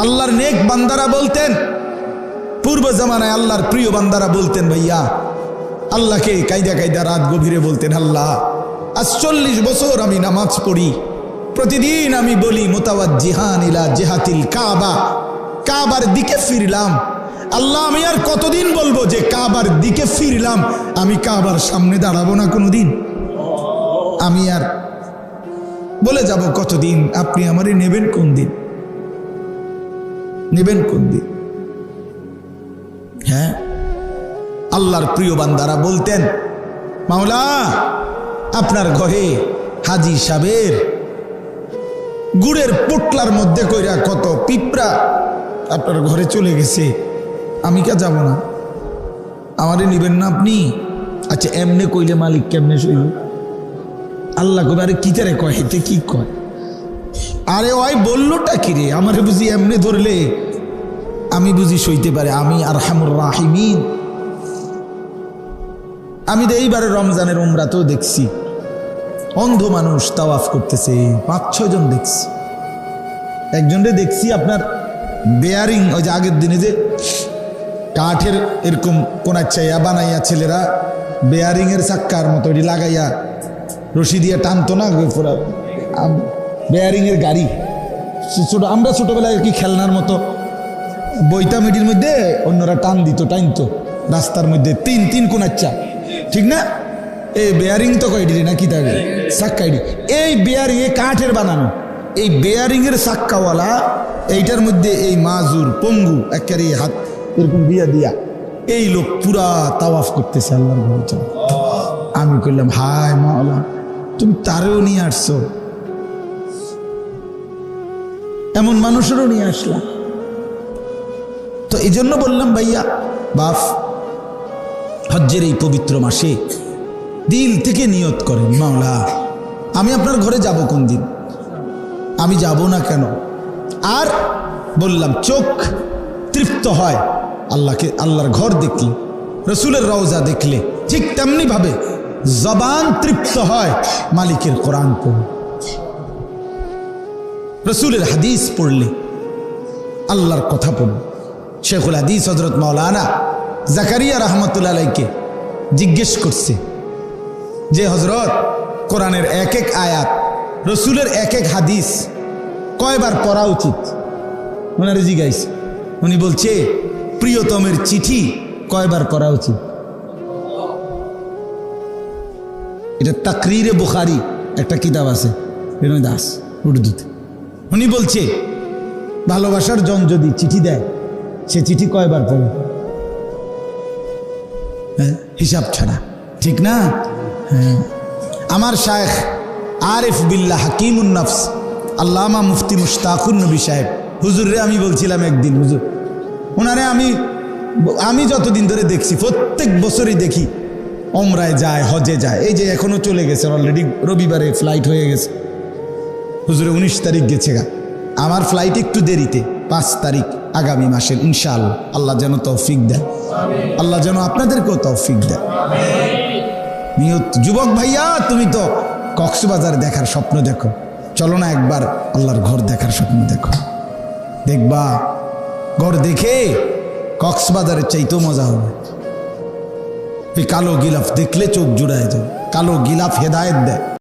আল্লাহর নেক বান্দারা বলতেন, পূর্ব জামানায় আল্লাহর প্রিয় বান্দারা বলতেন, ভাইয়া আল্লাহকে কায়দা কায়দা রাত গভীরে বলতেন, আল্লাহ আজ 40 বছর আমি নামাজ পড়ি, প্রতিদিন আমি বলি মুতাওয়াজ্জিহান ইলা জিহাতিল কাবা, কাবার দিকে ফিরলাম। আল্লাহ আমি আর কতদিন বলবো যে কাবার দিকে ফিরলাম, আমি কাবার সামনে দাঁড়াবো না কোনোদিন? আমি আর বলে যাব কতদিন? আপনি আমারে নেবেন কোন দিন? নেবেন কোন দিন? হ্যাঁ, আল্লাহর প্রিয় বান্দারা বলতেন, মাওলা আপনার ঘরে হাজী সাহেবের গুড়ের পোটলার মধ্যে কইরা কত পিঁপড়া আপনার ঘরে চলে গেছে, আমি কে যাব না? আমারে নিবেন না আপনি? আচ্ছা এমনে কইলে মালিক কেমনে সইল? আল্লাহ কবে আরে কি তারে কয়, হেতে কি কয়? আরে ওই বললোটা কি রে? আমারে বুঝি এমনে ধরলে আমি বুঝি সইতে পারে? আমি আরহামুর রাহিমিন। আমি তো এইবারে রমজানের উমরাতেও দেখছি অন্ধ মানুষ তাওয়াফ করতেছে, 5-6 জন দেখছি। একজনরে দেখছি আপনার বেয়ারিং, ওই যে আগের দিনে যে কাঠের এরকম কোনাচ্ছাইয়া বানাইয়া ছেলেরা বেয়ারিং এর চাক্কার মতো এটি লাগাইয়া রশি দিয়ে টানতো না, বেয়ারিং এর গাড়ি। ছোট আমরা ছোটবেলায় কি খেলনার মতো বইটা মিডির মধ্যে অন্যরা টান দিত, টানতো রাস্তার মধ্যে, তিন কোনাচ্ছা, ঠিক না? এই বেয়ারিং তো কয়ডি না কি থাকে চাক্কাইডি, এই বেয়ারিং এ কাঠের বানানো, এই বেয়ারিং এর চাক্কাওয়ালা এইটার মধ্যে এই মাজুর পঙ্গু একেবারে হাত এরকম দিয়া দিয়া এই লোক পুরা তাওয়াফ করতেছে আল্লাহর ঘরে। আমি কইলাম হায় মাওলা, তুমি তারেও নিয়ে আসছো, এমন মানুষেরও নিয়ে আসলা। তো এই জন্য বললাম ভাইয়া বাপ, হজ্জের এই পবিত্র মাসে দিল থেকে নিয়ত করেন, মাওলা আমি আপনার ঘরে যাব কোন দিন? আমি যাব না কেন? আর বললাম চোখ তৃপ্ত হয় আল্লাহকে, আল্লাহর ঘর দেখলে, রসুলের রওজা দেখলে, ঠিক তেমনি ভাবে জবান তৃপ্ত হয় মালিকের কোরআন পড়লে, রসুলের হাদিস পড়লে, আল্লাহর কথা পড়লে। শেখুল হাদিস হযরত মাওলানা জাকারিয়া রাহমাতুল্লাহ আলাইহিকে জিজ্ঞেস করছে যে হযরত কোরআনের এক এক আয়াত, রসুলের এক এক হাদিস কয়বার পড়া উচিত? ওনারে জিজ্ঞাসা, উনি বলছে প্রিয়তমের চিঠি কয়বার পড়া উচিত? এটা তাকরিরে বুখারী একটা কিতাব আছে বিনয় দাস উর্দুতে, উনি বলছে ভালোবাসার জন যদি চিঠি দেয়, সে চিঠি কয়বার পড়ে? হ্যাঁ, হিসাব ছাড়া, ঠিক না? হ্যাঁ, আমার শায়েখ আরিফ বিল্লাহ হাকিমুন নফস আল্লামা মুফতি মুশতাকুন নবী সাহেব হুজুরে আমি বলছিলাম একদিন, হুজুর ওনারে আমি যতদিন ধরে দেখছি প্রত্যেক বছরই দেখি ওমরায় যায়, হজে যায়, এই যে এখনো চলে গেছে, অলরেডি রবিবারে ফ্লাইট হয়ে গেছে, হুজুরে 19 তারিখ গেছে গা, আমার ফ্লাইট একটু দেরিতে 5 তারিখ আগামী মাসের, ইনশাআল্লাহ। আল্লাহ যেন তৌফিক দেয়, আল্লাহ যেন আপনাদেরকেও তৌফিক দেয়। নিয়ত যুবক ভাইয়া, তুমি তো কক্সবাজার দেখার স্বপ্ন দেখো, চলো না একবার আল্লাহর ঘর দেখার স্বপ্ন দেখো, দেখবা ঘর দেখে কক্সবাজারের চাইতেও মজা হবে। কালো গিলাফ দেখলে চোখ জুড়ায় যায়, কালো গিলাফ হেদায়েত দেয়।